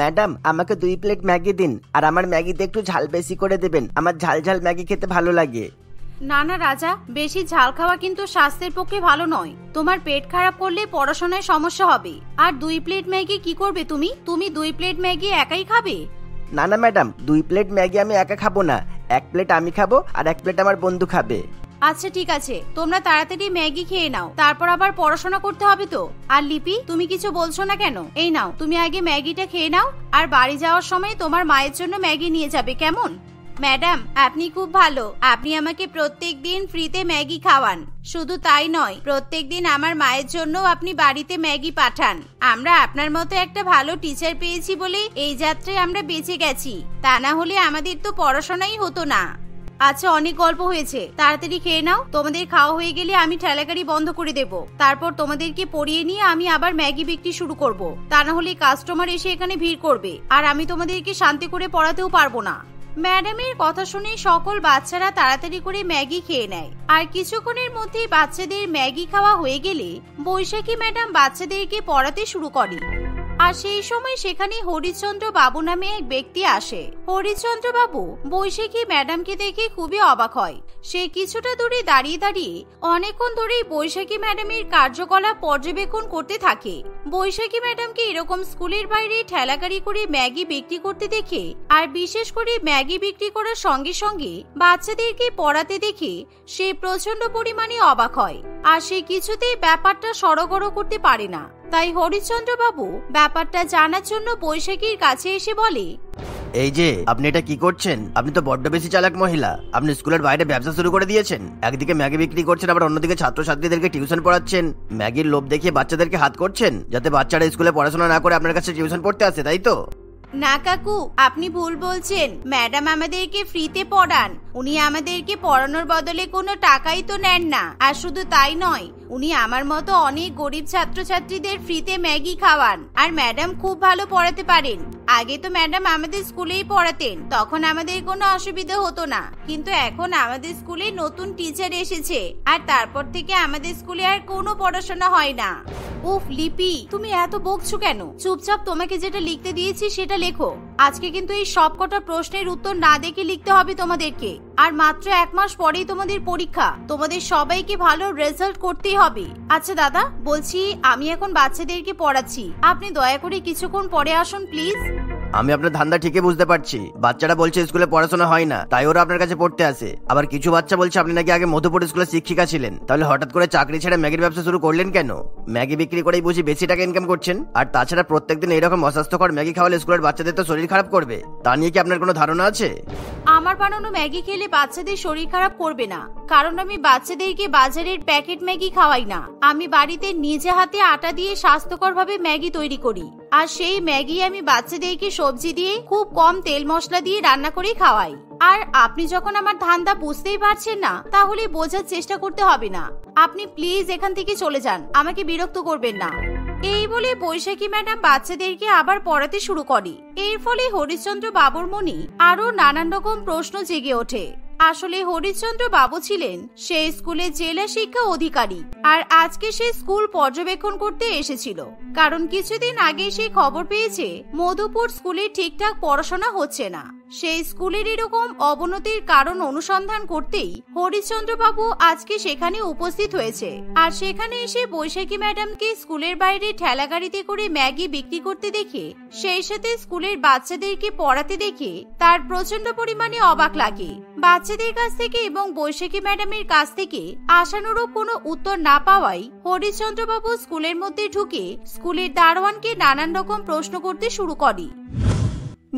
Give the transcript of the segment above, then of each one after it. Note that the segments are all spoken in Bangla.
ম্যাডাম আমাকে 2 প্লেট ম্যাগি দিন, আর আমার ম্যাগিতে একটু ঝাল বেশি করে দেবেন, আমার ঝাল ঝাল ম্যাগি খেতে ভালো লাগে। না না রাজা, বেশি ঝাল খাওয়া কিন্তু স্বাস্থ্যের পক্ষে ভালো নয়। তোমার পেট খারাপ করলে পড়াশোনায় সমস্যা হবে। আর 2 প্লেট ম্যাগি কি করবে তুমি? 2 প্লেট ম্যাগি একাই খাবে? না না ম্যাডাম, 2 প্লেট ম্যাগি আমি একা খাবো না, 1 প্লেট আমি খাবো আর 1 প্লেট আমার বন্ধু খাবে। আচ্ছা ঠিক আছে, তোমরা তাড়াতাড়ি ম্যাগি খেয়ে নাও, তারপর আবার পড়াশোনা করতে হবে তো। আর লিপি, তুমি কিছু বলছো না কেন? এই নাও, তুমি আগে ম্যাগিটা খেয়ে নাও, আর বাড়ি যাওয়ার সময় তোমার মায়ের জন্য ম্যাগি নিয়ে যাবে, কেমন? ম্যাডাম আপনি খুব ভালো, আপনি আমাকে প্রত্যেকদিন ফ্রিতে ম্যাগি খাওয়ান। শুধু তাই নয়, প্রত্যেকদিন আমার মায়ের জন্য আপনি বাড়িতে ম্যাগি পাঠান। আমরা আপনার মতো একটা ভালো টিচার পেয়েছি বলে এই যাত্রায় আমরা বেঁচে গেছি, তা না হলে আমাদের তো পড়াশোনাই হতো না। আচ্ছা অনেক গল্প হয়েছে, তাড়াতাড়ি খেয়ে নাও। তোমাদের খাওয়া হয়ে গেলে আমি ঠেলাগাড়ি বন্ধ করে দেব, তারপর তোমাদেরকে পড়িয়ে নিয়ে আমি আবার ম্যাগি বিক্রি শুরু করব। তা না হলে কাস্টমার এসে এখানে ভিড় করবে, আর আমি তোমাদেরকে শান্তি করে পড়াতেও পারবো না। ম্যাডামের কথা শুনে সকল বাচ্চারা তাড়াতাড়ি করে ম্যাগি খেয়ে নেয়। আর কিছুক্ষণের মধ্যেই বাচ্চাদের ম্যাগি খাওয়া হয়ে গেলে বৈশাখী ম্যাডাম বাচ্চাদেরকে পড়াতে শুরু করে। আর সেই সময় সেখানে হরিশ্চন্দ্র বাবু নামে এক ব্যক্তি আসে। হরিশ্চন্দ্র বাবু বৈশাখী ম্যাডামকে দেখে খুবই অবাক হয়। সে কিছুটা দূরে দাঁড়িয়ে দাঁড়িয়ে অনেকক্ষণ ধরেই বৈশাখী ম্যাডামের কার্যকলাপ পর্যবেক্ষণ করতে থাকে। বৈশাখী ম্যাডামকে এরকম স্কুলের বাইরে ঠেলাগাড়ি করে ম্যাগি বিক্রি করতে দেখে, আর বিশেষ করে ম্যাগি বিক্রি করার সঙ্গে সঙ্গে বাচ্চাদেরকে পড়াতে দেখে সে প্রচন্ড পরিমাণে অবাক হয়। আর সে কিছুতেই ব্যাপারটা সড়গড় করতে পারে না। তাই হরিশ্চন্দ্র বাবু ব্যাপারটা জানার জন্য বৈশাখীর কাছে এসে বলে, এই যে আপনি এটা কি করছেন? আপনি তো বড্ড বেশি চালাক মহিলা। আপনি স্কুলের বাইরে ব্যবসা শুরু করে দিয়েছেন, একদিকে ম্যাগি বিক্রি করছেন, আবার অন্যদিকে ছাত্রছাত্রীদেরকে টিউশন পড়াচ্ছেন। ম্যাগির লোভ দেখিয়ে বাচ্চাদেরকে হাত করছেন, যাতে বাচ্চারা স্কুলে পড়াশোনা না করে আপনার কাছে টিউশন পড়তে আসে, তাই তো? না কাকু, আপনি ভুল বলছেন। ম্যাডাম আমাদেরকে ফ্রিতে পড়ান, উনি আমাদেরকে পড়ানোর বদলে কোনো টাকাই তো নেন না। আর শুধু তাই নয়, উনি আমার মতো অনেক গরিব ছাত্রছাত্রীদের ফ্রিতে ম্যাগি খাওয়ান। আর ম্যাডাম খুব ভালো পড়াতে পারেন। আগে তো ম্যাডাম আমাদের স্কুলেই পড়াতেন, তখন আমাদের কোনো অসুবিধা হতো না। কিন্তু এখন আমাদের স্কুলে নতুন টিচার এসেছে, আর তারপর থেকে আমাদের স্কুলে আর কোনো পড়াশোনা হয় না। উফ লিপি, তুমি এত বকছো কেন? চুপচাপ তোমাকে যেটা লিখতে দিয়েছি সেটা লেখো। আজকে কিন্তু এই সবকটা প্রশ্নের উত্তর না দেখে লিখতে হবে তোমাদেরকে। আর মাত্র 1 মাস পরেই তোমাদের পরীক্ষা, তোমাদের সবাইকে ভালো রেজাল্ট করতেই হবে। আচ্ছা দাদা, বলছি আমি এখন বাচ্চাদেরকে পড়াচ্ছি, আপনি দয়া করে কিছুক্ষণ পরে আসুন প্লিজ। আমি আপনার ধান্দা ঠিকই বুঝতে পারছি। বাচ্চারা বলছে স্কুলে পড়াশোনা হয় না, তাই ওরা আপনার কাছে পড়তে আসে। আবার কিছু বাচ্চা বলছে আপনি নাকি আগে মধুপুর স্কুলে শিক্ষিকা ছিলেন, তাহলে হঠাৎ করে চাকরি ছেড়ে ম্যাগির ব্যবসা শুরু করলেন কেন? ম্যাগি বিক্রি করেই বুঝি বেশি টাকা ইনকাম করছেন? আর তাছাড়া প্রত্যেকদিন এইরকম অস্বাস্থ্যকর ম্যাগি খাওয়ালে স্কুলের বাচ্চাদের তো শরীর খারাপ করবে, তা নিয়ে কি আপনার কোনো ধারণা আছে? আমার বানানো ম্যাগি খেলে বাচ্চাদের শরীর খারাপ করবে না, কারণ আমি বাচ্চাদেরকে বাজারের প্যাকেট ম্যাগি খাওয়াই না। আমি বাড়িতে নিজে হাতে আটা দিয়ে স্বাস্থ্যকরভাবে ম্যাগি তৈরি করি, আর সেই ম্যাগি আমি বাচ্চাদেরকে সবজি দিয়ে খুব কম তেল মশলা দিয়ে রান্না করে খাওয়াই। আর আপনি যখন আমার ধান্দা বুঝতেই পারছেন না, তাহলে বোঝার চেষ্টা করতে হবে না। আপনি প্লিজ এখান থেকে চলে যান, আমাকে বিরক্ত করবেন না। এই বলে বৈশাখী ম্যাডাম বাচ্চাদেরকে আবার পড়াতে শুরু করে। এর ফলে হরিশ্চন্দ্র বাবুর মনে আরো নানান রকম প্রশ্ন জেগে ওঠে। আসলে হরিশ্চন্দ্র বাবু ছিলেন সেই স্কুলের জেলা শিক্ষা অধিকারী, আর আজকে সে স্কুল পর্যবেক্ষণ করতে এসেছিল। কারণ কিছুদিন আগে সে খবর পেয়েছে মধুপুর স্কুলে ঠিকঠাক পড়াশোনা হচ্ছে না। সেই স্কুলের এরকম অবনতির কারণ অনুসন্ধান করতেই হরিশ্চন্দ্র বাবু আজকে সেখানে উপস্থিত হয়েছে। আর সেখানে এসে বৈশাখী ম্যাডামকে স্কুলের বাইরে ঠেলাগাড়িতে করে ম্যাগি বিক্রি করতে দেখে, সেই সাথে স্কুলের বাচ্চাদেরকে পড়াতে দেখে তার প্রচন্ড পরিমাণে অবাক লাগে। বাচ্চাদের কাছ থেকে এবং বৈশাখী ম্যাডামের কাছ থেকে আশানুরূপ কোনো উত্তর না পাওয়ায় হরিশ্চন্দ্র বাবু স্কুলের মধ্যে ঢুকে স্কুলের দারোয়ানকে নানান রকম প্রশ্ন করতে শুরু করে।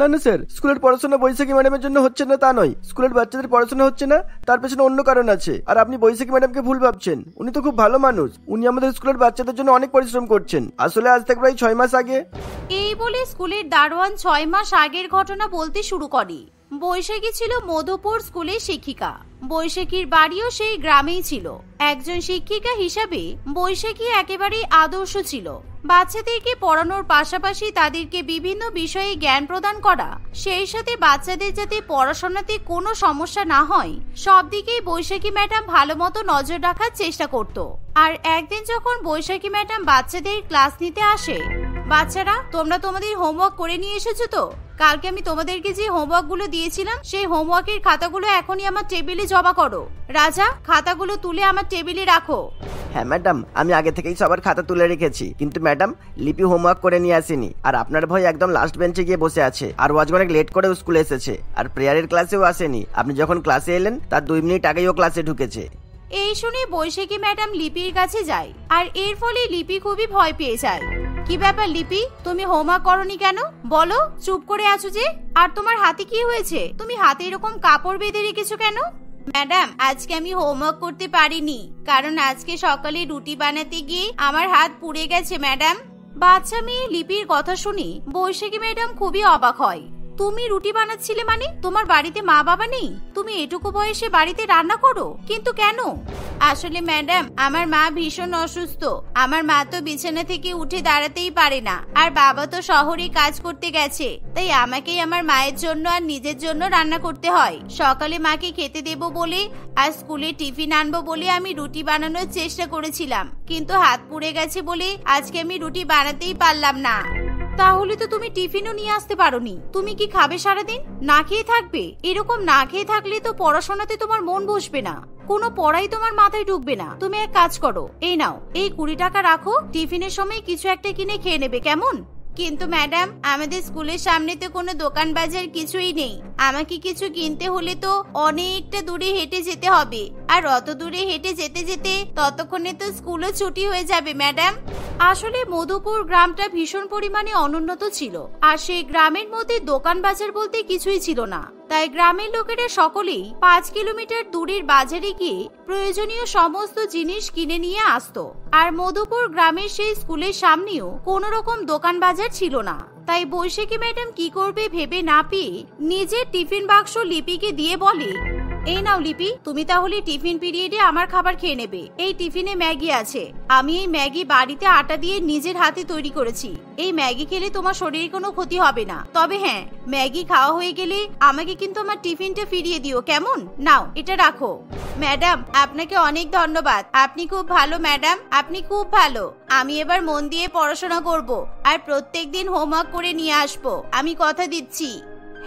না না স্যার, স্কুলের পড়াশোনা বৈশাখী ম্যাডামের জন্য হচ্ছে না তা নয়, স্কুলের বাচ্চাদের পড়াশোনা হচ্ছে না তার পেছনে অন্য কারণ আছে। আর আপনি বৈশাখী ম্যাডামকে ভুল ভাবছেন, উনি তো খুব ভালো মানুষ। উনি আমাদের স্কুলের বাচ্চাদের জন্য অনেক পরিশ্রম করছেন। আসলে আজ থেকে প্রায় 6 মাস আগে। এই বলে স্কুলের দারোয়ান 6 মাস আগের ঘটনা বলতে শুরু করে। বৈশাখী ছিল মধুপুর স্কুলের শিক্ষিকা। বৈশাখীর বাড়িও সেই গ্রামেই ছিল। একজন শিক্ষিকা হিসাবে বৈশাখী একেবারে আদর্শ ছিল। বাচ্চাদেরকে পড়ানোর পাশাপাশি তাদেরকে বিভিন্ন বিষয়ে জ্ঞান প্রদান করা, সেই সাথে বাচ্চাদের যাতে পড়াশোনাতে কোনো সমস্যা না হয় সব দিকেই বৈশাখী ম্যাডাম ভালো মতো নজর রাখার চেষ্টা করত। আর একদিন যখন বৈশাখী ম্যাডাম বাচ্চাদের ক্লাস নিতে আসে, বাচ্চারা, তোমরা তোমাদের হোমওয়ার্ক করে নিয়ে এসেছো তো? কালকে আমি তোমাদেরকে যে হোমওয়ার্ক গুলো দিয়েছিলাম সেই হোমওয়ার্কের খাতাগুলো এখনই আমার টেবিলে জমা করো। রাজা, খাতাগুলো তুলে আমার টেবিলে রাখো। হ্যাঁ ম্যাডাম, আমি আগে থেকেই সবার খাতা তুলে রেখেছি, কিন্তু ম্যাডাম লিপি হোমওয়ার্ক করে নিয়ে আসেনি, আর আপনার ভাই একদম লাস্ট বেঞ্চে গিয়ে বসে আছে, আর ও আজ অনেক লেট করে স্কুলে এসেছে, আর প্রেয়ারের ক্লাসেও আসেনি। আপনি যখন ক্লাসে এলেন তার 2 মিনিট আগেই ও ক্লাসে ঢুকেছে। এই শুনে বৈশাখী ম্যাডাম লিপির কাছে যায়, আর এর ফলে লিপি খুবই ভয় পেয়ে যায়। কি ব্যাপার লিপি, তুমি হোমওয়ার্ক করনি কেন? বলো, চুপ করে আছো যে? আর তোমার হাতে কি হয়েছে? তুমি হাতে এরকম কাপড় বেঁধে রেখেছো কেন? ম্যাডাম, আজকে আমি হোমওয়ার্ক করতে পারিনি, কারণ আজকে সকালে রুটি বানাতে গিয়ে আমার হাত পুড়ে গেছে ম্যাডাম। বাচ্চা মেয়ে লিপির কথা শুনে বৈশাখী ম্যাডাম খুবই অবাক হয়। তুমি রুটি বানাচ্ছিলে মানে? তোমার বাড়িতে মা বাবা নেই? তুমি এটুকু বয়সে বাড়িতে রান্না করো, কিন্তু কেন? আসলে ম্যাডাম, আমার মা ভীষণ অসুস্থ। আমার মা তো বিছানা থেকে উঠে দাঁড়াতেই পারে না, আর বাবা তো শহরে কাজ করতে গেছে, তাই আমাকেই আমার মায়ের জন্য আর নিজের জন্য রান্না করতে হয়। সকালে মাকে খেতে দেব বলে আর স্কুলে টিফিন আনবো বলে আমি রুটি বানানোর চেষ্টা করেছিলাম, কিন্তু হাত পুড়ে গেছে বলে আজকে আমি রুটি বানাতেই পারলাম না। তাহলে তো তুমি টিফিনও নিয়ে আসতে পারোনি। তুমি কি খাবে সারাদিন? না খেয়ে থাকবে? এরকম না খেয়ে থাকলে তো পড়াশোনাতে তোমার মন বসবে না, কোনো পড়াই তোমার মাথায় ঢুকবে না। তুমি এক কাজ করো, এই নাও, এই 20 টাকা রাখো, টিফিনের সময় কিছু একটা কিনে খেয়ে নেবে, কেমন? কিন্তু ম্যাডাম, আমাদের স্কুলের সামনে তো কোনো দোকান বাজার কিছুই নেই। আমাকে কিছু কিনতে হলে তো অনেকটা দূরে হেঁটে যেতে হবে, আর অত দূরে হেঁটে যেতে যেতে ততক্ষণে তো স্কুলও ছুটি হয়ে যাবে ম্যাডাম। আসলে মধুপুর গ্রামটা ভীষণ পরিমাণে অনুন্নত ছিল, আর সেই গ্রামের মধ্যে দোকান বাজার বলতে কিছুই ছিল না। তাই গ্রামের লোকেরা সকলেই 5 কিলোমিটার দূরের বাজারে গিয়ে প্রয়োজনীয় সমস্ত জিনিস কিনে নিয়ে আসতো। আর মধুপুর গ্রামের সেই স্কুলের সামনেও কোনো রকম দোকান বাজার ছিল না। তাই বৈশাখী ম্যাডাম কি করবে ভেবে না পেয়ে নিজের টিফিন বাক্স লিপিকে দিয়ে বলে, এই নাও লিপি, তুমি তাহলে টিফিন পিরিয়ডে আমার খাবার খেয়ে নেবে। এই টিফিনে ম্যাগি আছে। আমি এই ম্যাগি বাড়িতে আটা দিয়ে নিজের হাতে তৈরি করেছি। এই ম্যাগি খেলে তোমার শরীরে কোনো ক্ষতি হবে না। তবে হ্যাঁ, ম্যাগি খাওয়া হয়ে গেলে আমাকে কিন্তু আমার টিফিনটা ফিরিয়ে দিও, কেমন? নাও, এটা রাখো। ম্যাডাম, আপনাকে অনেক ধন্যবাদ। আপনি খুব ভালো ম্যাডাম, আপনি খুব ভালো। আমি এবার মন দিয়ে পড়াশোনা করব, আর প্রত্যেকদিন হোমওয়ার্ক করে নিয়ে আসবো, আমি কথা দিচ্ছি।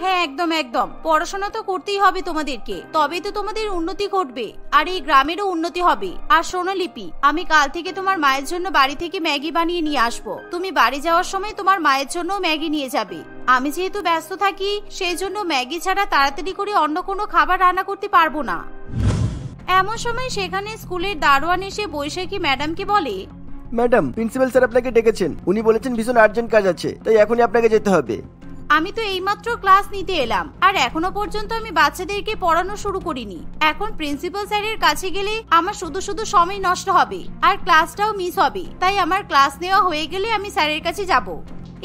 হ্যাঁ, একদম একদম, পড়াশোনা তো করতেই হবে তোমাদেরকে, তবেই তো তোমাদের উন্নতি ঘটবে, আর এই গ্রামেরও উন্নতি হবে। আর শোনো লিপি, আমি কাল থেকে তোমার মায়ের জন্য বাড়ি থেকে ম্যাগি বানিয়ে নিয়ে আসবো। তুমি বাড়ি যাওয়ার সময় তোমার মায়ের জন্য ম্যাগি নিয়ে যাবে। আমি যেহেতু ব্যস্ত থাকি, সেই জন্য ম্যাগি ছাড়া তাড়াতাড়ি করে অন্য কোনো খাবার রান্না করতে পারবো না। এমন সময় সেখানে স্কুলের দারোয়ান এসে বৈশাখী ম্যাডামকে বলে, ম্যাডাম, প্রিন্সিপাল স্যার আপনাকে ডেকেছেন। উনি বলেছেন ভীষণ আর্জেন্ট কাজ আছে, তাই এখনই আপনাকে যেতে হবে। আমি তো এইমাত্র ক্লাস নিতে এলাম, আর এখনো পর্যন্ত আমি বাচ্চাদেরকে পড়ানো শুরু করিনি। এখন প্রিন্সিপাল স্যারের কাছে গেলে আমার শুধু শুধু সময় নষ্ট হবে, আর ক্লাসটাও মিস হবে। তাই আমার ক্লাস নেওয়া হয়ে গেলে আমি স্যারের কাছে যাব।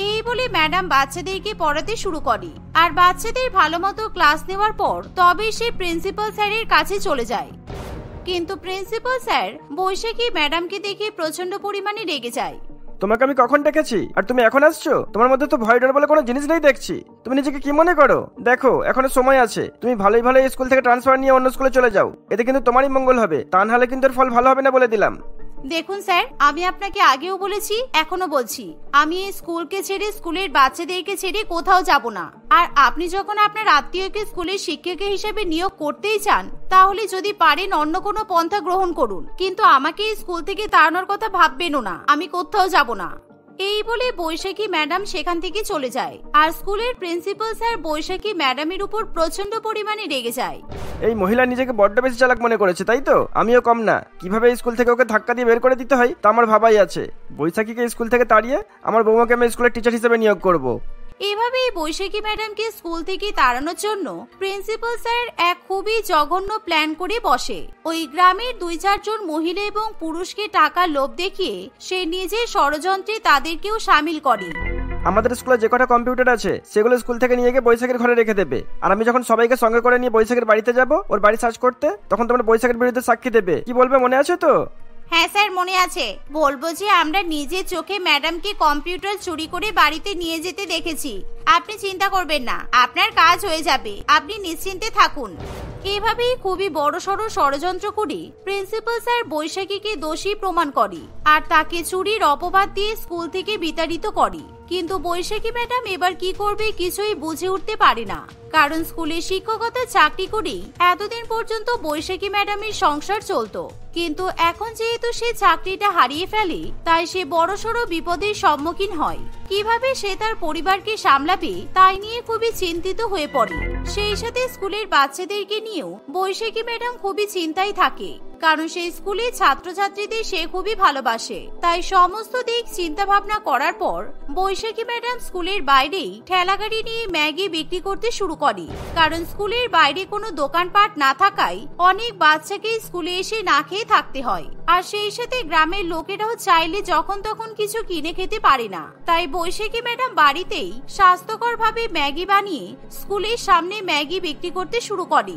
এই বলে ম্যাডাম বাচ্চাদেরকে পড়াতে শুরু করে, আর বাচ্চাদের ভালো মতো ক্লাস নেওয়ার পর তবেই সে প্রিন্সিপাল স্যারের কাছে চলে যায়। কিন্তু প্রিন্সিপাল স্যার বৈশাখী ম্যাডামকে দেখে প্রচন্ড পরিমাণে রেগে যায়। তোমাকে আমি কখন ডেকেছি আর তুমি এখন আসছো? তোমার মধ্যে তো ভয় ডর বলে কোনো জিনিস নেই দেখছি। তুমি নিজেকে কি মনে করো? দেখো, এখনো সময় আছে। তুমি ভালোই ভালো স্কুল থেকে ট্রান্সফার নিয়ে অন্য স্কুলে চলে যাও, এতে কিন্তু তোমারই মঙ্গল হবে। তা নাহলে কিন্তু এর ফল ভালো হবে না বলে দিলাম। দেখুন স্যার, আমি আপনাকে আগেও বলেছি, এখনো বলছি, আমি এই স্কুলকে ছেড়ে, স্কুলের বাচ্চাদেরকে ছেড়ে কোথাও যাব না। আর আপনি যখন আপনার আত্মীয়কে স্কুলের শিক্ষিকা হিসেবে নিয়োগ করতেই চান, তাহলে যদি পারেন অন্য কোনো পন্থা গ্রহণ করুন, কিন্তু আমাকে স্কুল থেকে তাড়ানোর কথা ভাববেনও না। আমি কোথাও যাব না। এই বলে বৈশাখী ম্যাডাম সেখান থেকে চলে যায়, আর স্কুলের প্রিন্সিপাল স্যার বৈশাখী ম্যাডামের উপর প্রচন্ড পরিমাণে রেগে যায়। এই মহিলা নিজেকে বড্ড বেশি চালাক মনে করেছে, তাই তো? আমিও কম না। কিভাবে স্কুল থেকে ওকে ধাক্কা দিয়ে বের করে দিতে হয় তা আমার ভাবাই আছে। বৈশাখীকে স্কুল থেকে তাড়িয়ে আমার বৌমাকে আমি স্কুলের টিচার হিসেবে নিয়োগ করব। এভাবেই বৈশাখী ম্যাডামকে স্কুল থেকে তাড়ানোর জন্য প্রিন্সিপাল স্যার এক খুবই জঘন্য প্ল্যান করে বসে। ওই গ্রামের 2-4 জন মহিলা এবং পুরুষকে টাকার লোভ দেখিয়ে সে নিজের ষড়যন্ত্রে তাদেরকেও সামিল করে। আমাদের স্কুলে যে কটা কম্পিউটার আছে সেগুলো স্কুল থেকে নিয়ে গিয়ে বৈশাখীর ঘরে রেখে দেবে, আর আমি যখন সবাইকে সঙ্গে করে নিয়ে বৈশাখীর বাড়িতে যাব ওর বাড়ি সার্চ করতে, তখন তোমরা বৈশাখীর বিরুদ্ধে সাক্ষী দেবে। কি বলবে, মনে আছে তো? হ্যাঁ স্যার, মনে আছে। বলবো যে আমরা নিজের চোখে ম্যাডামকে কম্পিউটার চুরি করে বাড়িতে নিয়ে যেতে দেখেছি। আপনি চিন্তা করবেন না, আপনার কাজ হয়ে যাবে, আপনি নিশ্চিন্তে থাকুন। এভাবেই খুবই বড়সড় ষড়যন্ত্র করে প্রিন্সিপাল স্যার বৈশাখীকে দোষী প্রমাণ করে আর তাকে চুরির অপবাদ দিয়ে স্কুল থেকে বিতাড়িত করে। কিন্তু বৈশাখী ম্যাডাম এবার কি করবে কিছুই বুঝে উঠতে পারে না, কারণ স্কুলে শিক্ষকতার চাকরি করেই এতদিন পর্যন্ত বৈশাখী ম্যাডামের সংসার চলতো। কিন্তু এখন যেহেতু সে চাকরিটা হারিয়ে ফেলে, তাই সে বড়সড় বিপদের সম্মুখীন হয়। কিভাবে সে তার পরিবারকে সামলাবে তাই নিয়ে খুবই চিন্তিত হয়ে পড়ে। সেই সাথে স্কুলের বাচ্চাদেরকে নিয়েও বৈশাখী ম্যাডাম খুবই চিন্তায় থাকে, কারণ সেই স্কুলে ছাত্রছাত্রীদের সে খুবই ভালোবাসে। তাই সমস্ত দিক চিন্তা ভাবনা করার পর বৈশাখী ম্যাডাম স্কুলের বাইরেই ঠেলাগাড়ি নিয়ে ম্যাগি বিক্রি করতে শুরু করে, কারণ স্কুলের বাইরে কোনো দোকানপাট না থাকায় অনেক বাচ্চাকে স্কুলে এসে না খেয়ে থাকতে হয়। আর সেই সাথে গ্রামের লোকেরাও চাইলে যখন তখন কিছু কিনে খেতে পারে না। তাই বৈশাখী ম্যাডাম বাড়িতেই স্বাস্থ্যকর ভাবে ম্যাগি বানিয়ে স্কুলের সামনে ম্যাগি বিক্রি করতে শুরু করে।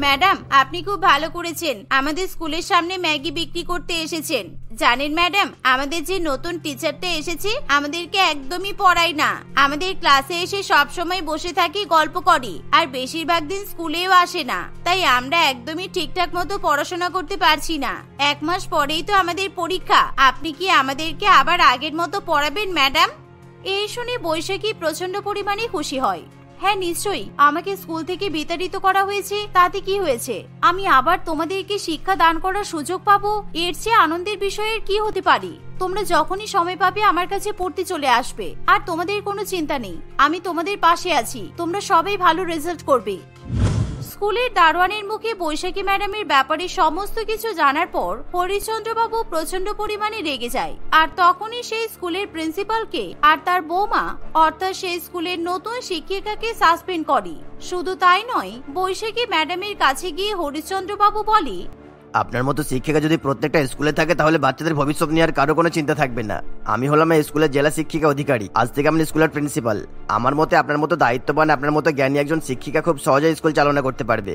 ম্যাডাম, আপনি খুব ভালো করেছেন আমাদের স্কুলের সামনে ম্যাগি বিক্রি করতে এসেছেন। জানেন ম্যাডাম, আমাদের যে নতুন টিচারটা এসেছে আমাদেরকে একদমই পড়ায় না। আমাদের ক্লাসে এসে সব সময় বসে থাকি, গল্প করি, আর বেশিরভাগ দিন স্কুলেও আসে না। তাই আমরা একদমই ঠিকঠাক মতো পড়াশোনা করতে পারছি না। 1 মাস পরেই তো আমাদের পরীক্ষা। আপনি কি আমাদেরকে আবার আগের মতো পড়াবেন ম্যাডাম? এই শুনে বৈশাখী প্রচন্ড পরিমাণে খুশি হয়। হ্যাঁ নিশ্চয়ই, আমাকে স্কুল থেকে বিতাড়িত করা হয়েছে, তাতে কি হয়েছে? আমি আবার তোমাদেরকে শিক্ষা দান করার সুযোগ পাবো, এর চেয়ে আনন্দের বিষয়ের কি হতে পারে? তোমরা যখনই সময় পাবে আমার কাছে পড়তে চলে আসবে, আর তোমাদের কোনো চিন্তা নেই, আমি তোমাদের পাশে আছি। তোমরা সবাই ভালো রেজাল্ট করবে। স্কুলের দারোয়ানের মুখে বৈশাখী ম্যাডামের ব্যাপারে সমস্ত কিছু জানার পর হরিশ্চন্দ্রবাবু প্রচন্ড পরিমাণে রেগে যায়, আর তখনই সেই স্কুলের প্রিন্সিপালকে আর তার বৌমা অর্থাৎ সেই স্কুলের নতুন শিক্ষিকাকে সাসপেন্ড করে। শুধু তাই নয়, বৈশাখী ম্যাডামের কাছে গিয়ে হরিশ্চন্দ্রবাবু বলে, আপনার মতো শিক্ষিকা যদি প্রত্যেকটা স্কুলে থাকে তাহলে বাচ্চাদের ভবিষ্যৎ নিয়ে আর কারো কোনো চিন্তা থাকবে না। আমি হলাম এই স্কুলের জেলা শিক্ষিকা অধিকারী, আজ থেকে আমি স্কুলের প্রিন্সিপাল। আমার মতে আপনার মতো দায়িত্ববান, আপনার মতো জ্ঞানী একজন শিক্ষিকা খুব সহজে স্কুল চালনা করতে পারবে।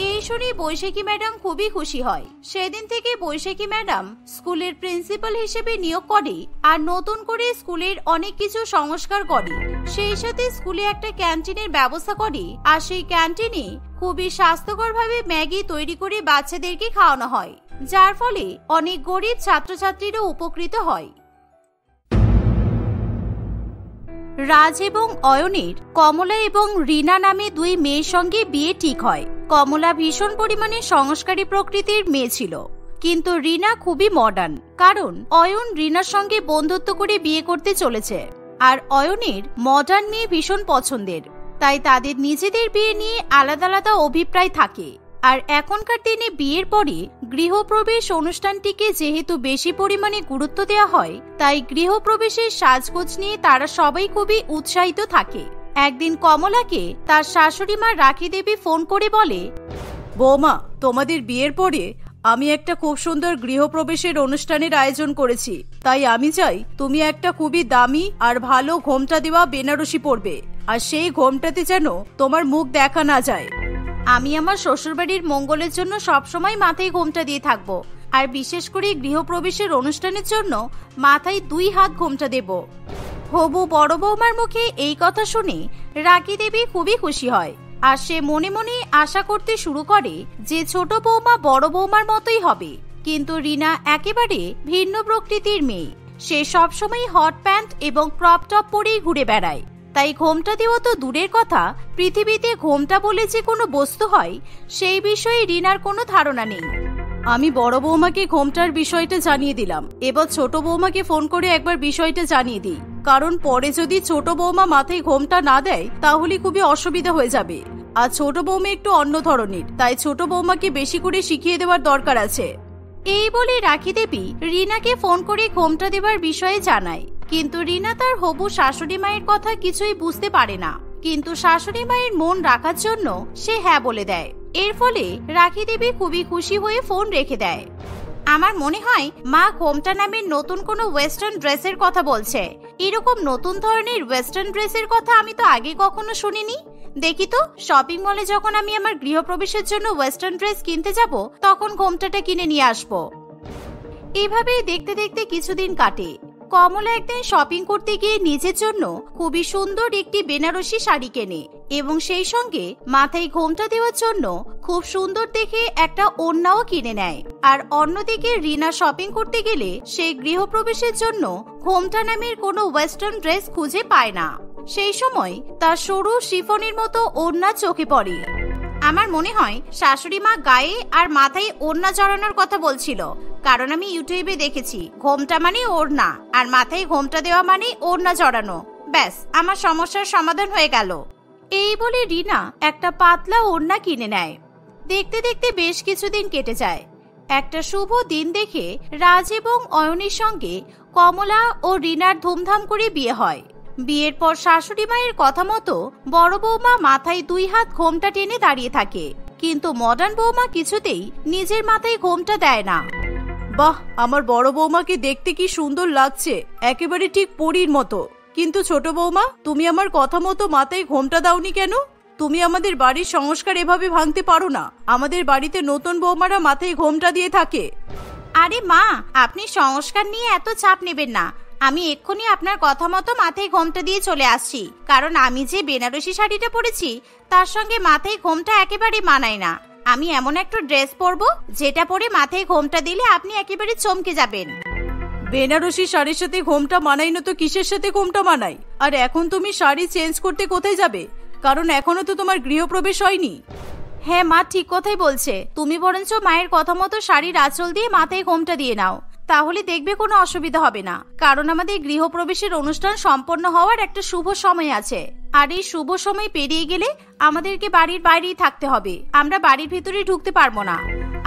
এই শুনে বৈশাখী ম্যাডাম খুবই খুশি হয়। সেদিন থেকে বৈশাখী ম্যাডাম স্কুলের প্রিন্সিপাল হিসেবে নিয়োগ করে আর নতুন করে স্কুলের অনেক কিছু সংস্কার করে। সেই সাথে স্কুলে একটা ক্যান্টিনের ব্যবস্থা করে, আর সেই ক্যান্টিনে খুবই স্বাস্থ্যকর ভাবে ম্যাগি তৈরি করে বাচ্চাদেরকে খাওয়ানো হয়, যার ফলে অনেক গরিব ছাত্রছাত্রীরা উপকৃত হয়। রাজ এবং অয়নের কমলা এবং রিনা নামে 2 মেয়ের সঙ্গে বিয়ে ঠিক হয়। কমলা ভীষণ পরিমাণে সংস্কারী প্রকৃতির মেয়ে ছিল, কিন্তু রিনা খুবই মডার্ন, কারণ অয়ন রিনার সঙ্গে বন্ধুত্ব করে বিয়ে করতে চলেছে। আর অয়নের মডার্ন মেয়ে ভীষণ পছন্দের, তাই তাদের নিজেদের বিয়ে নিয়ে আলাদা আলাদা অভিপ্রায় থাকে। আর এখনকার দিনে বিয়ের পরে গৃহপ্রবেশ অনুষ্ঠানটিকে যেহেতু বেশি পরিমাণে গুরুত্ব দেওয়া হয়, তাই গৃহপ্রবেশের সাজগোজ নিয়ে তারা সবাই খুবই উৎসাহিত থাকে। একদিন কমলাকে তার শাশুড়ি মা রাখি দেবী ফোন করে বলে, বৌমা, তোমাদের বিয়ের পরে আমি একটা খুব সুন্দর গৃহপ্রবেশের অনুষ্ঠানের আয়োজন করেছি, তাই আমি চাই তুমি একটা খুবই দামি আর ভালো ঘোমটা দেওয়া বেনারসি পরবে, আর সেই ঘোমটাতে যেন তোমার মুখ দেখা না যায়। আমি আমার শ্বশুরবাড়ির মঙ্গলের জন্য সবসময় মাথায় ঘোমটা দিয়ে থাকবো, আর বিশেষ করে গৃহপ্রবেশের অনুষ্ঠানের জন্য মাথায় 2 হাত ঘোমটা দেব। হবু বড় বৌমার মুখে এই কথা শুনে রাখি দেবী খুবই খুশি হয়, আর সে মনে মনে আশা করতে শুরু করে যে ছোট বৌমা বড় বৌমার মতোই হবে। কিন্তু রিনা একেবারে ভিন্ন প্রকৃতির মেয়ে, সে সবসময় হট প্যান্ট এবং ক্রপ টপ পরেই ঘুরে বেড়ায়। তাই ঘোমটা দেওয়া তো দূরের কথা, পৃথিবীতে ঘোমটা বলে যে কোনো বস্তু হয় সেই বিষয়ে রিনার কোনো ধারণা নেই। আমি বড় বৌমাকে ঘোমটার বিষয়টা জানিয়ে দিলাম, এবার ছোট বৌমাকে ফোন করে একবার বিষয়টা জানিয়ে দিই, কারণ পরে যদি ছোট বৌমা মাথায় ঘোমটা না দেয় তাহলে খুবই অসুবিধা হয়ে যাবে। আর ছোট বৌমা একটু অন্য ধরনের, তাই ছোট বৌমাকে বেশি করে শিখিয়ে দেওয়ার দরকার আছে। এই বলে রাখি দেবী রিনাকে ফোন করে ঘোমটা দেওয়ার বিষয়ে জানায়, কিন্তু রিনা তার হবু শাশুড়ি মায়ের কথা কিছুই বুঝতে পারে না। কিন্তু শাশুড়ি মায়ের মন রাখার জন্য সে হ্যাঁ বলে দেয়। এর ফলে রাখি দেবী খুবই খুশি হয়ে ফোন রেখে দেয়। আমার মনে হয় মা ঘোমটা নামের নতুন কোনো ওয়েস্টার্ন ড্রেসের কথা বলছে। এরকম নতুন ধরনের ওয়েস্টার্ন ড্রেসের কথা আমি তো আগে কখনো শুনিনি। দেখি তো, শপিং মলে যখন আমি আমার গৃহপ্রবেশের জন্য ওয়েস্টার্ন ড্রেস কিনতে যাব তখন ঘোমটাটা কিনে নিয়ে আসবো। এভাবে দেখতে দেখতে কিছুদিন কাটে। কমলা একদিন শপিং করতে গিয়ে নিজের জন্য খুবই সুন্দর একটি বেনারসি শাড়ি কেনে এবং সেই সঙ্গে মাথায় ঘোমটা দেওয়ার জন্য খুব সুন্দর দেখে একটা ওড়নাও কিনে নেয়। আর অন্যদিকে রিনা শপিং করতে গেলে সেই গৃহপ্রবেশের জন্য ঘোমটা নামের কোনো ওয়েস্টার্ন ড্রেস খুঁজে পায় না। সেই সময় তার সরু শিফনের মতো ওড়না চোখে পড়ে। আমার মনে হয় শাশুড়ি মা গায়ে আর মাথায় ওড়না জড়ানোর কথা বলছিল, কারণ আমি ইউটিউবে দেখেছি ঘোমটা মানে ওড়না আর মাথায় ঘোমটা দেওয়া মানে ওড়না জড়ানো। ব্যাস, আমার সমস্যার সমাধান হয়ে গেল। এই বলে রিনা একটা পাতলা ওড়না কিনে নেয়। দেখতে দেখতে বেশ কিছুদিন কেটে যায়। একটা শুভ দিন দেখে রাজ এবং অয়নের সঙ্গে কমলা ও রিনার ধুমধাম করে বিয়ে হয়। বিয়ের পর শাশুড়ি মায়ের কথা মতো বড় বৌমা মাথায় 2 হাত ঘোমটা টেনে দাঁড়িয়ে থাকে, কিন্তু মডার্ন বৌমা কিছুতেই নিজের মাথায় ঘোমটা দেয় না। বাহ, আমার বড় বৌমাকে দেখতে কি সুন্দর লাগছে, একেবারে ঠিক পরীর মতো। কিন্তু ছোট বৌমা, তুমি আমার কথা মতো মাথায় ঘোমটা দাওনি কেন? তুমি আমাদের বাড়ির সংস্কার এভাবে ভাঙতে পারো না। আমাদের বাড়িতে নতুন বৌমারা মাথায় ঘোমটা দিয়ে থাকে। আরে মা, আপনি সংস্কার নিয়ে এত চাপ নেবেন না। আমি এক্ষুনি আপনার কথা মতো মাথায় ঘোমটা দিয়ে চলে আসছি, কারণ আমি যে বেনারসি শাড়িটা পরেছি তার সঙ্গে মাথায় ঘোমটা একেবারে মানায় না। আমি এমন একটা ড্রেস পরবো যেটা পরে মাথায় ঘোমটা দিলে আপনি একেবারে চমকে যাবেন। বেনারসি শাড়ির সাথে ঘোমটা মানাই না তো কিসের সাথে ঘোমটা মানাই? আর এখন তুমি শাড়ি চেঞ্জ করতে কোথায় যাবে? কারণ এখনো তো তোমার গৃহপ্রবেশ হয়নি। হ্যাঁ মা ঠিক কথাই বলছে। তুমি বরঞ্চ মায়ের কথা মতো শাড়ির আঁচল দিয়ে মাথায় ঘোমটা দিয়ে নাও, তাহলে দেখবে কোনো অসুবিধা হবে না। কারণ আমাদের গৃহপ্রবেশের অনুষ্ঠান সম্পন্ন হওয়ার একটা শুভ সময় আছে, আর এই শুভ সময় পেরিয়ে গেলে আমাদেরকে বাড়ির বাইরেই থাকতে হবে। আমরা বাড়ির ভিতরে ঢুকতে পারবো না,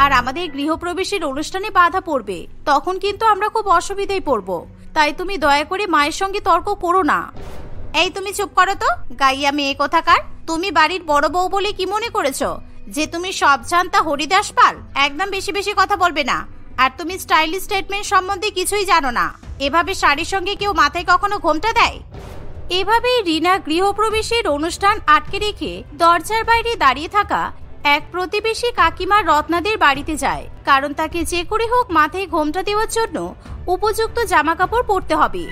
আর আমাদের গৃহপ্রবেশের অনুষ্ঠানে বাধা পড়বে। তখন কিন্তু আমরা খুব অসুবিধায় পড়বো। তাই তুমি দয়া করে মায়ের সঙ্গে তর্ক করো না। এই তুমি চুপ করো তো, গাইয়া মেয়ে কোথাকার। তুমি বাড়ির বড় বউ বলে কি মনে করেছো যে তুমি সব জানতা হরিদাস পাল? একদম বেশি বেশি কথা বলবে না। আর তুমি স্টাইলিশ স্টেটমেন্ট সম্বন্ধে কিছুই জানো না। এভাবে শাড়ির সঙ্গে কেউ মাথায় কখনো ঘোমটা দেয়? এভাবেই রিনা গৃহপ্রবেশের অনুষ্ঠান আটকে রেখে দরজার বাইরে দাঁড়িয়ে থাকা এক প্রতিবেশী কাকিমা রত্নাদের বাড়িতে যায়, কারণ তাকে যে করে হোক মাথায় ঘোমটা দেওয়ার জন্য উপযুক্ত জামা কাপড় পরতে হবে।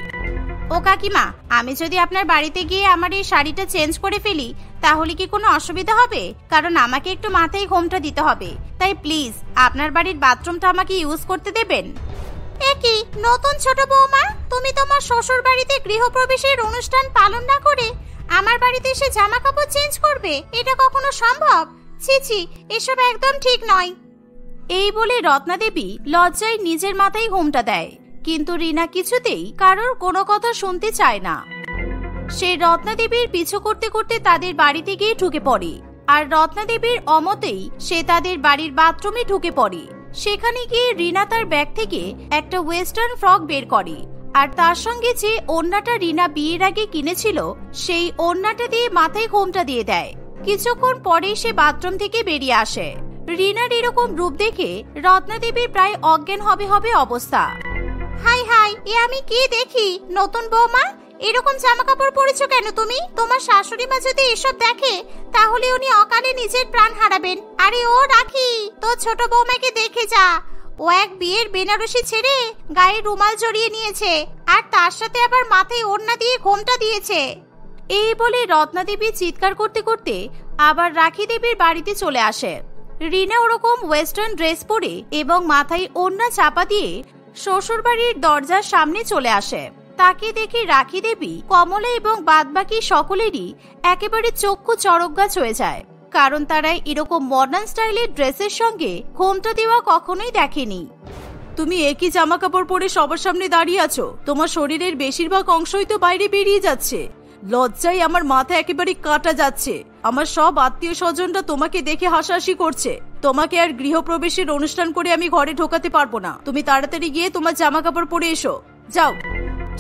ও কাকিমা, আমি যদি আপনার বাড়িতে গিয়ে আমার এই শাড়িটা চেঞ্জ করে ফেলি তাহলে কি কোনো অসুবিধা হবে? কারণ আমাকে একটু মাথায় ঘোমটা দিতে হবে। তাই প্লিজ আপনার বাড়ির বাথরুমটা আমাকে ইউজ করতে দেবেন। একই নতুন ছোট বৌমা, তুমি তোমার শ্বশুর বাড়িতে গৃহপ্রবেশের অনুষ্ঠান পালন না করে আমার বাড়িতে এসে জামা কাপড় চেঞ্জ করবে? এটা কখনো সম্ভব? ছি ছি, এসব একদম ঠিক নয়। এই বলে রত্না দেবী লজ্জায় নিজের মাথায় ঘোমটা দেয়, কিন্তু রিনা কিছুতেই কারোর কোনো কথা শুনতে চায় না। সে রত্না দেবীর পিছু করতে করতে তাদের বাড়িতে গিয়ে ঢুকে পড়ে, আর রত্না দেবীর অমতেই সে তাদের বাড়ির বাথরুমে ঢুকে পড়ে। সেখানে গিয়ে রিনা তার ব্যাগ থেকে একটা ওয়েস্টার্ন ফ্রক বের করে, আর তার সঙ্গে যে ওড়নাটা রিনা বিয়ের আগে কিনেছিল সেই ওড়নাটা দিয়ে মাথায় ঘোমটা দিয়ে দেয়। কিছুক্ষণ পরেই সে বাথরুম থেকে বেরিয়ে আসে। রিনার এরকম রূপ দেখে রত্না দেবীর প্রায় অজ্ঞান হবে অবস্থা। হাই হাই, এ আমি কি দেখি? নতুন বৌমা, এরকম জামা কাপড় পরেছো কেন তুমি? তোমার শাশুড়ি মা যদি এসব দেখে তাহলে উনি অকালে নিজের প্রাণ হারাবেন। আরে ও রাখি, তোর ছোট বৌমাকে দেখে যা। ও এক বিয়ের বেনারসি ছেড়ে গায়ে রুমাল জড়িয়ে নিয়েছে, আর তার সাথে আবার মাথায় ওড়না দিয়ে ঘোমটা দিয়েছে। এই বলে রত্না দেবী চিৎকার করতে করতে আবার রাখি দেবীর বাড়িতে চলে আসে। রিনা ওরকম ওয়েস্টার্ন ড্রেস পরে এবং মাথায় ওড়না চাপা দিয়ে শ্বশুর বাড়ির দরজার সামনে চলে আসে। তাকে দেখে রাখি দেবী, কমলা এবং বাদবাকি সকলেরই একেবারে চক্ষু চড়ক গাছ হয়ে যায়, কারণ তারা এরকম মডার্ন স্টাইলের ড্রেসের সঙ্গে ঘোমটা দেওয়া কখনোই দেখেনি। তুমি একই জামা কাপড় পরে সবার সামনে দাঁড়িয়ে আছো, তোমার শরীরের বেশিরভাগ অংশই তো বাইরে বেরিয়ে যাচ্ছে। লজ্জায় আমার মাথা একেবারে কাটা যাচ্ছে। আমার সব আত্মীয় স্বজনরা তোমাকে দেখে হাসাহাসি করছে। তোমাকে আর গৃহপ্রবেশের অনুষ্ঠান করে আমি ঘরে ঢোকাতে পারবো না। তুমি তাড়াতাড়ি গিয়ে তোমার জামা কাপড় পরে এসো, যাও।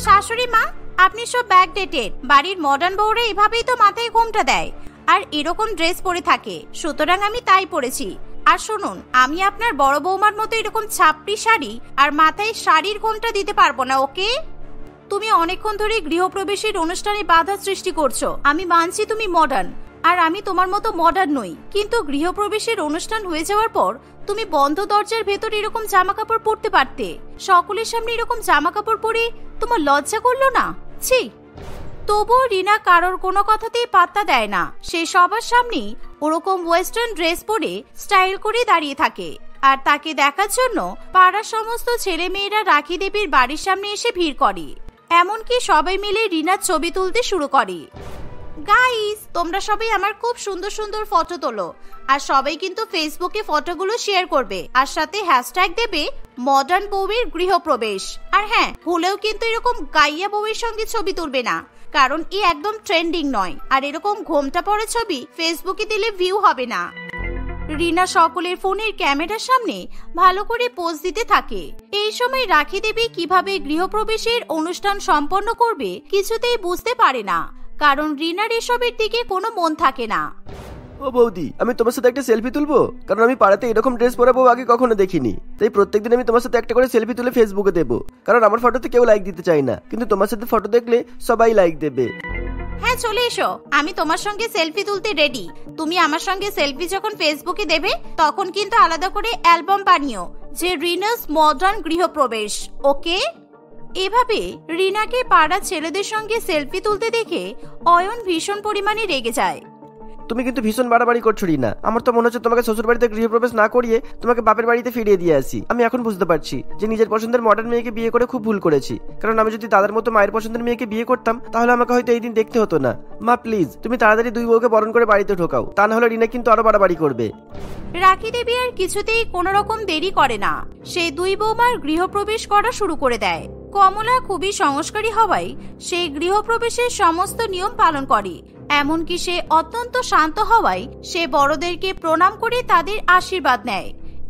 শাশুড়ি মা, আপনি সব ব্যাকডেটেড। বাড়ির মডার্ন বউরা এভাবেই তো মাথায় ঘোমটা দেয় আর এরকম ড্রেস পরে থাকে, সুতরাং আমি তাই পরেছি। আর শুনুন, আমি আপনার বড় বৌমার মতো এরকম ছাপটি শাড়ি আর মাথায় শাড়ির ঘোমটা দিতে পারবো না, ওকে? তুমি অনেকক্ষণ ধরে গৃহপ্রবেশের অনুষ্ঠানে বাধা সৃষ্টি করছো। আমি মানছি তুমি মডার্ন, আর আমি তোমার মতো মডার্ন নই, কিন্তু গৃহপ্রবেশের অনুষ্ঠান হয়ে যাওয়ার পর তুমি বন্ধ দরজার ভেতর এরকম জামা কাপড় পরতে পারতে। সকলের সামনে এরকম জামা কাপড় পরে তোমার লজ্জা করলো না? ছি। তবুও রিনা কারোর কোনো কথাতেই পাত্তা দেয় না। সে সবার সামনেই ওরকম ওয়েস্টার্ন ড্রেস পরে স্টাইল করে দাঁড়িয়ে থাকে। আর তাকে দেখার জন্য পাড়ার সমস্ত ছেলে মেয়েরা রাখি দেবীর বাড়ির সামনে এসে ভিড় করে। এমনকি সবাই মিলে রিনার ছবি তুলতে শুরু করে। গাইস, তোমরা সবাই আমার খুব সুন্দর সুন্দর ফটো তোলো, আর সবাই কিন্তু ফেসবুকে ফটোগুলো শেয়ার করবে, আর সাথে হ্যাশট্যাগ দেবে মডার্ন বউয়ের গৃহপ্রবেশ। আর হ্যাঁ, ভুলেও কিন্তু এরকম গাইয়া বউয়ের সঙ্গে ছবি তুলবে না, কারণ এ একদম ট্রেন্ডিং নয়। আর এরকম ঘোমটা পড়া ছবি ফেসবুকে দিলে ভিউ হবে না। রিনা সকলের ফোনের ক্যামেরার সামনে ভালো করে পোজ দিতে থাকে। এই সময় রাখি দেবী কিভাবে গৃহপ্রবেশের অনুষ্ঠান সম্পন্ন করবে কিছুতেই বুঝতে পারে না, কারণ রিনার এসবের দিকে কোনো মন থাকে না। ও বৌদি, আমি তোমার সাথে একটা সেলফি তুলবো? কারণ আমি পাড়াতে এরকম ড্রেস পরা বউ আগে কখনো দেখিনি, তাই প্রত্যেকদিন আমি তোমার সাথে একটা করে সেলফি তুলে ফেসবুকে দেবো। কারণ আমার ফটোতে কেউ লাইক দিতে চায় না, কিন্তু তোমার সাথে ফটো দেখলে সবাই লাইক দেবে। হ্যাঁ, চলে এসো, আমি তোমার সঙ্গে সেলফি তুলতে রেডি। তুমি আমার সঙ্গে সেলফি যখন ফেসবুকে দেবে তখন কিন্তু আলাদা করে অ্যালবাম বানিও যে রিনাস মডার্ন গৃহপ্রবেশ, ওকে? এভাবে রিনাকে পাড়ার ছেলেদের সঙ্গে সেলফি তুলতে দেখে অয়ন ভীষণ পরিমাণে রেগে যায়। তুমি কিন্তু ভীষণ বাড়াবাড়ি করছো রিনা। আমার তো মনে হচ্ছে তোমাকে শ্বশুর বাড়িতে গৃহপ্রবেশ না করিয়ে তোমাকে বাপের বাড়িতে ফিরিয়ে দিয়ে আসি। আমি এখন বুঝতে পারছি যে নিজের পছন্দের মডার্ন মেয়েকে বিয়ে করে খুব ভুল করেছি। কারণ আমি যদি দাদার মতো মায়ের পছন্দের মেয়েকে বিয়ে করতাম তাহলে আমাকে হয়তো এই দিন দেখতে হতো না। মা প্লিজ, তুমি তাড়াতাড়ি দুই বউকে বরণ করে বাড়িতে ঢোকাও, তা না হলে রিনা কিন্তু আরো বাড়াবাড়ি করবে। রাখি দেবী আর কিছুতেই কোনো রকম দেরি করে না, সে দুই বৌমার গৃহপ্রবেশ করা শুরু করে দেয়। কমলা খুবই সংস্কারী হওয়ায় সে গৃহপ্রবেশের সমস্ত নিয়ম পালন করে। এমনকি সে অত্যন্ত শান্ত হওয়ায় সে বড়দেরকে প্রণাম করে তাদের আশীর্বাদ নেয়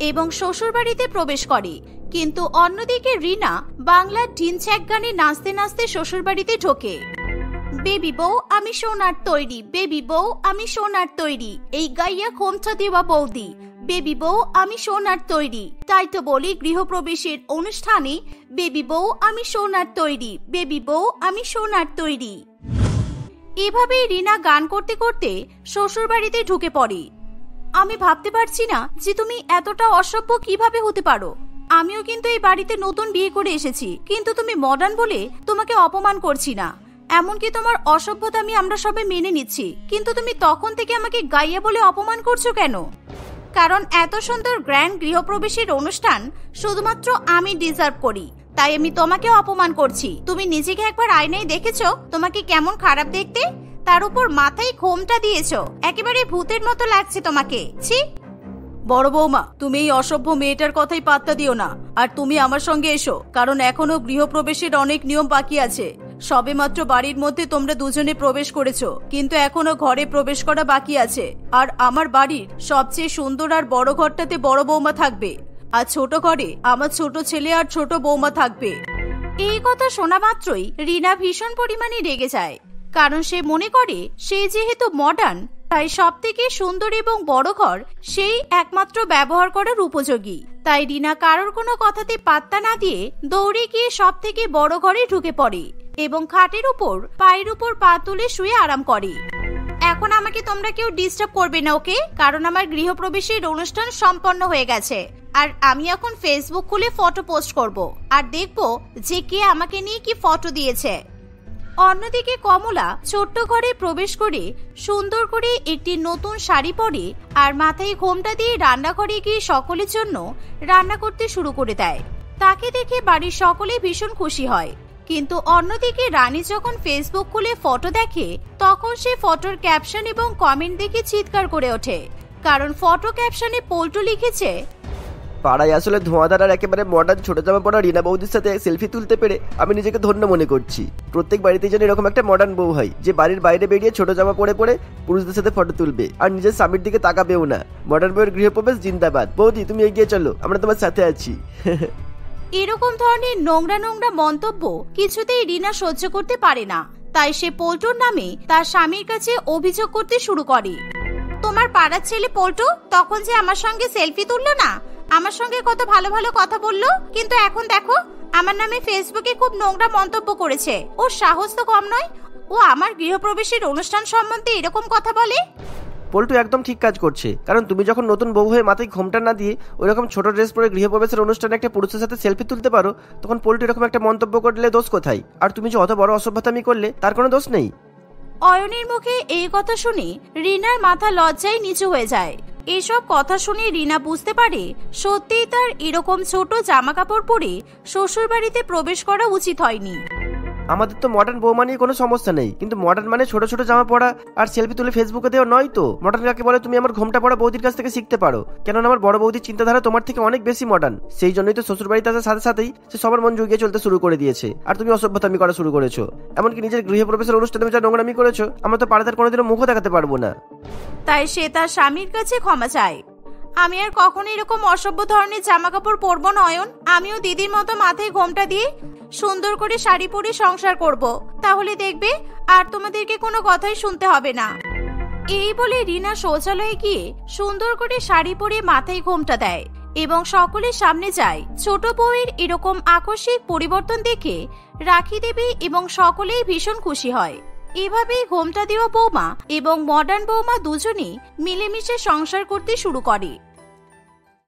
এবং শ্বশুর বাড়িতে প্রবেশ করে। কিন্তু অন্যদিকে রিনা বাংলার ঢিনছ্যাক গানে নাচতে নাচতে শ্বশুর বাড়িতে ঢোকে। বেবি বউ আমি সোনার তৈরি, বেবি বউ আমি সোনার তৈরি, এই গাইয়া খোমটা দেওয়া বৌদি, বেবি বউ আমি সোনার তৈরি। তাই তো বলি গৃহপ্রবেশের অনুষ্ঠানে বেবি বউ আমি সোনার তৈরি, বেবি বউ আমি সোনার তৈরি। এভাবেই রিনা গান করতে করতে শ্বশুর বাড়িতে ঢুকে পড়ে। আমি ভাবতে পারছি না যে তুমি এতটা অসভ্য কিভাবে হতে পারো। আমিও কিন্তু এই বাড়িতে নতুন বিয়ে করে এসেছি, কিন্তু তুমি মডার্ন বলে তোমাকে অপমান করছি না। এমনকি তোমার অসভ্যতামি আমরা সবাই মেনে নিচ্ছি, কিন্তু তুমি তখন থেকে আমাকে গাইয়া বলে অপমান করছো কেন? কারণ এত সুন্দর গ্র্যান্ড গৃহপ্রবেশের অনুষ্ঠান শুধুমাত্র আমি ডিজার্ভ করি, তাই আমি তোমাকে অপমান করছি। তুমি নিজেকে একবার আয়নায় দেখেছো তোমাকে কেমন খারাপ দেখতে? তার উপর মাথায় ঘোমটা দিয়েছো, একেবারে ভূতের মতো লাগছে তোমাকে। ছি। বড় বৌমা, তুমি এই অসভ্য মেয়েটার কথাই পাত্তা দিও না, আর তুমি আমার সঙ্গে এসো, কারণ এখনো গৃহপ্রবেশের অনেক নিয়ম বাকি আছে। সবেমাত্র বাড়ির মধ্যে তোমরা দুজনে প্রবেশ করেছো, কিন্তু এখনো ঘরে প্রবেশ করা বাকি আছে। আর আমার বাড়ির সবচেয়ে সুন্দর আর বড় ঘরটাতে বড় বৌমা থাকবে, আর ছোট ঘরে আমার ছোট ছেলে আর ছোট বৌমা থাকবে। এই কথা শোনা মাত্রই রিনা ভীষণ পরিমাণে রেগে যায়, কারণ সে মনে করে সে যেহেতু মডার্ন তাই সব থেকে সুন্দর এবং বড় ঘর সেই একমাত্র ব্যবহার করার উপযোগী। তাই রিনা কারোর কোনো কথাতে পাত্তা না দিয়ে দৌড়ে গিয়ে সব থেকে বড় ঘরে ঢুকে পড়ে এবং খাটের উপর পায়ের উপর পা তুলে শুয়ে আরাম করে। এখন আমাকে তোমরা কেউ ডিস্টার্ব করবে না, ওকে? কারণ আমার গৃহপ্রবেশের অনুষ্ঠান সম্পন্ন হয়ে গেছে, আর আমি এখন ফেসবুক খুলে ফটো পোস্ট করব আর দেখব যে কে আমাকে নিয়ে কি ফটো দিয়েছে। অন্যদিকে কমলা ছোট্ট ঘরে প্রবেশ করে সুন্দর করে একটি নতুন শাড়ি পরে আর মাথায় ঘোমটা দিয়ে রান্নাঘরে গিয়ে সকলের জন্য রান্না করতে শুরু করে দেয়। তাকে দেখে বাড়ির সকলে ভীষণ খুশি হয়। কিন্তু অন্যদিকে রানী যখন ফেসবুক খুলে ফটো দেখে তখন সে ফটোর ক্যাপশন এবং কমেন্ট দেখে চিৎকার করে ওঠে, কারণ ফটো ক্যাপশনে পল্টু লিখেছে, পাড়ায় আসলে ধোঁয়াধার আর একেবারে মডার্ন ছোট জামা পরা রিনা বৌদির সাথে সেলফি তুলতে পেরে আমি নিজেকে ধন্য মনে করছি। প্রত্যেক বাড়িতে যেন এরকম একটা মডার্ন বউ হয় যে বাড়ির বাইরে বেরিয়ে ছোট জামা পরে পরে পুরুষদের সাথে ফটো তুলবে আর নিজের স্বামীর দিকে তাকাবেও না। মডার্ন বউয়ের গৃহপ্রবেশ জিন্দাবাদ। বৌদি তুমি এগিয়ে চলো, আমরা তোমার সাথে আছি। এরকম ধরনের নোংরা নোংরা মন্তব্য কিছুতেই রিনা সহ্য করতে পারে না, তাই সে পল্টুর নামে তার স্বামীর কাছে অভিযোগ করতে শুরু করে। তোমার পাড়ার ছেলে পল্টু তখন যে আমার সঙ্গে সেলফি তুললো না, আমার সঙ্গে কত ভালো ভালো কথা বললো, কিন্তু এখন দেখো আমার নামে ফেসবুকে খুব নোংরা মন্তব্য করেছে। ওর সাহস তো কম নয়, ও ও আমার গৃহপ্রবেশের অনুষ্ঠান সম্বন্ধে এরকম কথা বলে? পল্টু একদম ঠিক কাজ করছে, কারণ তুমি যখন নতুন বউ হয়ে মাথায় ঘোমটা না দিয়ে ওইরকম ছোট ড্রেস পরে গৃহপ্রবেশের অনুষ্ঠানে একটা পুরুষের সাথে সেলফি তুলতে পারো, তখন পল্টু এরকম একটা মন্তব্য করলে দোষ কোথায়? আর তুমি যে অত বড় অসভ্যতামি করলে তার কোনো দোষ নেই। অয়নের মুখে এই কথা শুনে রিনার মাথা লজ্জায় নিচু হয়ে যায়। এসব কথা শুনে রিনা বুঝতে পারে সত্যিই তার এরকম ছোট জামা কাপড় পরে শ্বশুর বাড়িতে প্রবেশ করা উচিত হয়নি। আমাদের তো মডার্ন বৌমা নিয়ে কোনো সমস্যা নেই, কিন্তু মডার্ন মানে ছোট ছোট জামা পরা আর সেলফি তুলে ফেসবুকে দেওয়া নয় তো। মডার্ন কাকে বলে তুমি আমার ঘোমটা পড়া বৌদির কাছ থেকে শিখতে পারো, কেননা আমার বড় বৌদির চিন্তাধারা তোমার থেকে অনেক বেশি মডার্ন। সেই জন্যই তো শ্বশুর বাড়িতে আসার সাথে সাথেই সে সবার মন জুগিয়ে চলতে শুরু করে দিয়েছে, আর তুমি অসভ্যতামি করা শুরু করেছো। এমনকি নিজের গৃহপ্রবেশের অনুষ্ঠানে যা নোংরামি করেছো, আমরা তো পাড়াতে কোনোদিনও মুখও দেখাতে পারবো না। তাই সে তার স্বামীর কাছে ক্ষমা চায়। আমি আর কখনো এরকম অসভ্য ধরনের জামা কাপড় পরবো না অয়ন। আমিও দিদির মতো মাথায় ঘোমটা দিয়ে সুন্দর করে শাড়ি পরে সংসার করব, তাহলে দেখবে আর তোমাদেরকে কোনো কথাই শুনতে হবে না। এই বলে রিনা শৌচালয়ে গিয়ে সুন্দর করে শাড়ি পরে মাথায় ঘোমটা দেয় এবং সকলের সামনে যায়। ছোট বউয়ের এরকম আকস্মিক পরিবর্তন দেখে রাখি দেবী এবং সকলেই ভীষণ খুশি হয়। এভাবেই ঘোমটা দেওয়া বৌমা এবং মডার্ন বৌমা দুজনেই মিলেমিশে সংসার করতে শুরু করে।